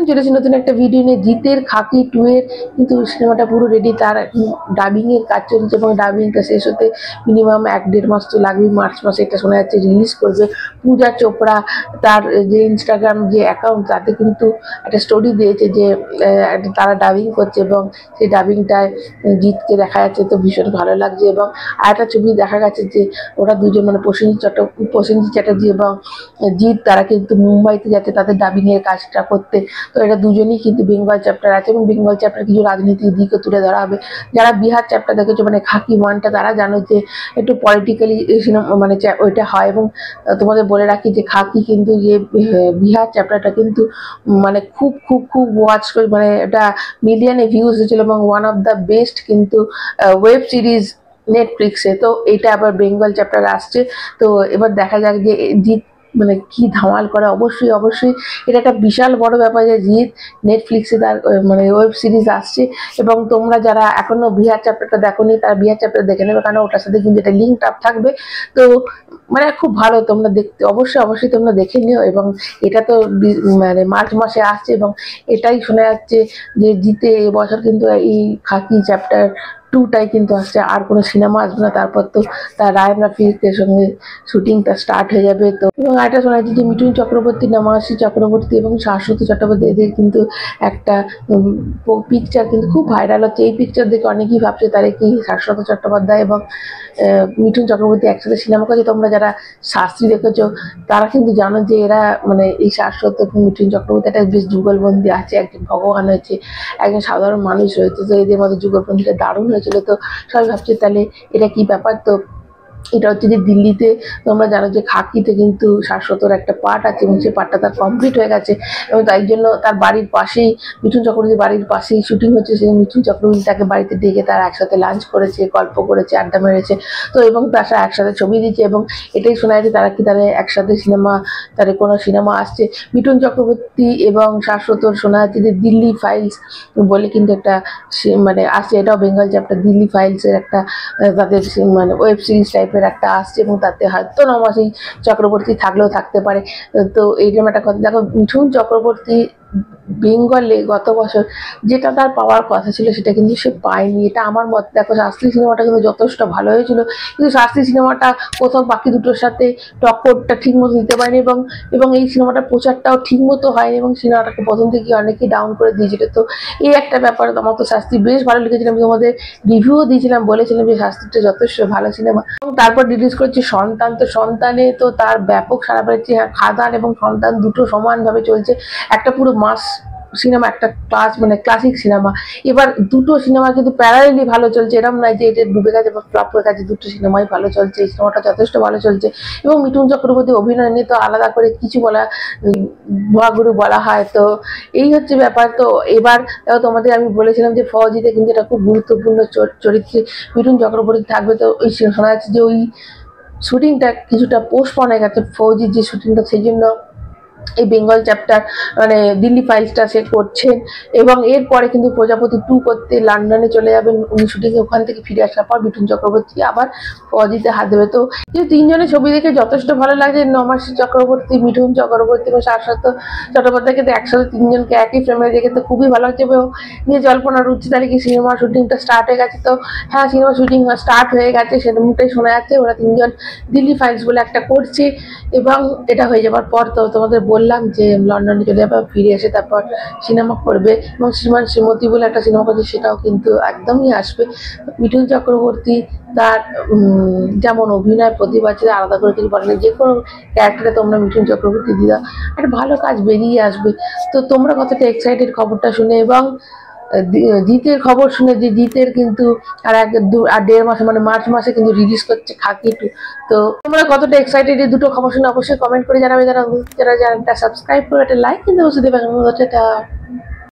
চলেছি নতুন একটা ভিডিও নিয়ে। জিতের খাকি 2 এর কিন্তু সিনেমাটা পুরো রেডি, তার ডাবিং এর কাজ চলছে এবং ডাবিংটা শেষ হতে মিনিমাম 1-1.5 মাস তো লাগবেই। মার্চ মাসে এটা শোনা যাচ্ছে রিলিজ করবে। পূজা চোপড়া তার যে ইনস্টাগ্রাম যে অ্যাকাউন্ট, তাতে কিন্তু একটা স্টোরি দিয়েছে যে তারা ডাবিং করছে এবং সেই ডাবিংটায় জিতকে দেখা যাচ্ছে, তো ভীষণ ভালো লাগছে। এবং আরেকটা ছবি দেখা গেছে যে ওরা দুজন মানে প্রসেনজিৎ চ্যাটার্জি এবং জিৎ, তারা কিন্তু মুম্বাইতে যাচ্ছে তাদের ডাবিং এর কাজটা করতে। তো এটা দুজনেই কিন্তু বেঙ্গল চ্যাপ্টার আছে এবং বেঙ্গল চ্যাপ্টার কিছু রাজনীতির দিকও তুলে ধরা হবে। যারা বিহার চ্যাপ্টার দেখেছো মানে খাকি 1টা, তারা জানো যে একটু পলিটিক্যালি সিনেমা মানে ওইটা হয়। এবং তোমাদের বলে রাখি যে খাকি কিন্তু যে বিহার চ্যাপ্টারটা কিন্তু মানে খুব খুব খুব ওয়াচ করে, মানে এটা মিলিয়নে ভিউজ হয়েছিল এবং ওয়ান অফ দ্য বেস্ট কিন্তু ওয়েব সিরিজ নেটফ্লিক্সে। তো এটা আবার বেঙ্গল চ্যাপ্টার আসছে। তো এবার দেখা যাক যে জিৎ মানে কি ধামাল করে। অবশ্যই অবশ্যই এটা একটা বিশাল বড় ব্যাপার যে জিৎ নেটফ্লিক্সে তার মানে ওয়েব সিরিজ আসছে। এবং তোমরা যারা এখনো বিহার চ্যাপ্টারটা দেখোনি, তারা বিহার চ্যাপ্টার দেখে নেবে, কারণ ওটার সাথে কিন্তু এটা লিঙ্ক আপ থাকবে। তো মানে খুব ভালো, তোমরা দেখতে অবশ্যই অবশ্যই তোমরা দেখে নিও। এবং এটা তো মানে মার্চ মাসে আসছে এবং এটাই শোনা যাচ্ছে যে জিতে এবছর কিন্তু এই খাকি চ্যাপ্টার 2টাই কিন্তু আসছে, আর কোনো সিনেমা আসবে না। তারপর তো তার রায়ন রাফির সঙ্গে শুটিংটা স্টার্ট হয়ে যাবে। তো এবং এটা শোনা যাচ্ছে যে মিঠুন চক্রবর্তী, নমাশি চক্রবর্তী এবং শাশ্বত চট্টোপাধ্যায়, এদের কিন্তু একটা পিকচার কিন্তু খুব ভাইরাল হচ্ছে। এই পিকচার দেখে অনেকেই ভাবছে তারা কি শাশ্বত চট্টোপাধ্যায় এবং মিঠুন চক্রবর্তী একসাথে সিনেমা করছে। তোমরা যারা শাস্ত্রী দেখেছো তারা কিন্তু জানো যে এরা মানে এই শাশ্বত এবং মিঠুন চক্রবর্তী একটা বেশ যুগলবন্দি আছে, একজন ভগবান হয়েছে, একজন সাধারণ মানুষ রয়েছে। তো এদের মধ্যে যুগলবন্দিটা দারুণ হয়েছিল। তো সবাই ভাবছে তাহলে এটা কি ব্যাপার। তো এটা হচ্ছে যে দিল্লিতে তোমরা জানো যে খাকিতে কিন্তু শাশ্বতর একটা পার্ট আছে এবং সেই পার্টটা তার কমপ্লিট হয়ে গেছে এবং তাই জন্য তার বাড়ির পাশেই, মিঠুন চক্রবর্তীর বাড়ির পাশেই শুটিং হচ্ছে। সেই মিঠুন চক্রবর্তী তাকে বাড়িতে ডেকে তারা একসাথে লাঞ্চ করেছে, গল্প করেছে, আড্ডা মেরেছে। তো এবং তার সাথে একসাথে ছবি দিচ্ছে এবং এটাই শোনা যাচ্ছে তারা কি তারা একসাথে সিনেমা, তাদের কোনো সিনেমা আসছে। মিঠুন চক্রবর্তী এবং শাশ্বতর শোনা যাচ্ছে যে দিল্লি ফাইলস বলে কিন্তু একটা মানে আসছে, এটাও বেঙ্গল চ্যাপ্টার। দিল্লি ফাইলসের একটা তাদের মানে ওয়েব সিরিজ টাইপের একটা আসছে এবং তাতে হয়তো নমাশি চক্রবর্তী থাকলেও থাকতে পারে। তো এইরকম একটা কথা। দেখো মিঠুন চক্রবর্তী বেঙ্গলে গত বছর যেটা তার পাওয়ার কথা ছিল সেটা কিন্তু সে পায়নি, এটা আমার মত। দেখো শাস্ত্রী সিনেমাটা কিন্তু যথেষ্ট ভালো হয়েছিল, কিন্তু শাস্ত্রী সিনেমাটা কোথাও বাকি দুটোর সাথে টক্করটা ঠিক মতো দিতে পারেনি এবং এবং এই সিনেমাটার প্রচারটাও ঠিক মতো হয়নি এবং সিনেমাটাকে প্রথম থেকে অনেকেই ডাউন করে দিয়েছিল। তো এই একটা ব্যাপার। আমার তো শাস্ত্রী বেশ ভালো লেগেছিল, আমি তোমাদের রিভিউ দিয়েছিলাম, বলেছিলাম যে শাস্ত্রীটা যথেষ্ট ভালো সিনেমা। এবং তারপর রিলিজ করেছে সন্তান। তো সন্তানে তো তার ব্যাপক সাড়া পেয়েছে। হ্যাঁ, খাদান এবং সন্তান দুটো সমানভাবে চলছে, একটা পুরো মাস সিনেমা, একটা মানে ক্লাসিক সিনেমা। এবার দুটো সিনেমা কিন্তু প্যারালালি ভালো চলছে, এরকম নয় যে এটা ডুবে গেছে বা ফ্লপ হয়ে গেছে। দুটো সিনেমাই ভালো চলছে, এই সিনেমাটা যথেষ্ট ভালো চলছে। এবং মিঠুন চক্রবর্তী অভিনয় নিয়ে তো আলাদা করে কিছু বলা মহাগুরু বলা হয়। তো এই হচ্ছে ব্যাপার। তো এবার তোমাদের আমি বলেছিলাম যে ফৌজিতে কিন্তু এটা খুব গুরুত্বপূর্ণ চরিত্রে মিঠুন চক্রবর্তী থাকবে। তো ওই শোনা যাচ্ছে যে ওই শুটিংটা কিছুটা পোস্টপন হয়ে গেছে, ফৌজির যে শুটিংটা, সেই জন্য এই বেঙ্গল চ্যাপ্টার মানে দিল্লি ফাইলসটা সে করছেন। এবং এরপরে কিন্তু প্রজাপতি 2 করতে লন্ডনে চলে যাবেন উনি শুটিংয়ে। ওখান থেকে ফিরে আসার পর মিঠুন চক্রবর্তী আবার ফৌজিতে হাত দেবে। তো কিন্তু তিনজনের ছবি দেখে যথেষ্ট ভালো লাগছে। নমাশি চক্রবর্তী, মিঠুন চক্রবর্তী এবং শাশ্বত চট্টোপাধ্যায় কিন্তু একসাথে তিনজনকে একই ফ্রেমে দেখে তো খুবই ভালো লাগছে। এবং নিয়ে জল্পনা রুচি তারিখে সিনেমা শুটিংটা স্টার্ট হয়ে গেছে। তো হ্যাঁ, সিনেমা শুটিং স্টার্ট হয়ে গেছে, সেরকমটাই শোনা যাচ্ছে। ওরা তিনজন দিল্লি ফাইলস বলে একটা করছে এবং এটা হয়ে যাবার পর তো তোমাদের বললাম যে লন্ডনে চলে যাবে, ফিরে এসে তারপর সিনেমা করবে। এবং শ্রীমান শ্রীমতী বলে একটা সিনেমা করছে, সেটাও কিন্তু একদমই আসবে। মিঠুন চক্রবর্তী তার যেমন অভিনয় প্রতিভা আছে, আলাদা করে কিছু বলেনি, যে কোনো ক্যারেক্টারে তোমরা মিঠুন চক্রবর্তী দিদা একটা ভালো কাজ বেরিয়ে আসবে। তো তোমরা কতটা এক্সাইটেড খবরটা শুনে এবং জিতের খবর শুনে যে জিতের কিন্তু আর 1.5 মাসে মানে মার্চ মাসে কিন্তু রিলিজ করছে খাকি 2। তো তোমরা কতটা এক্সাইটেড এই দুটো খবর শুনে অবশ্যই কমেন্ট করে জানাবে। যারা চ্যানেলটা সাবস্ক্রাইব করে একটা লাইক কিন্তু অবশ্যই দেবে।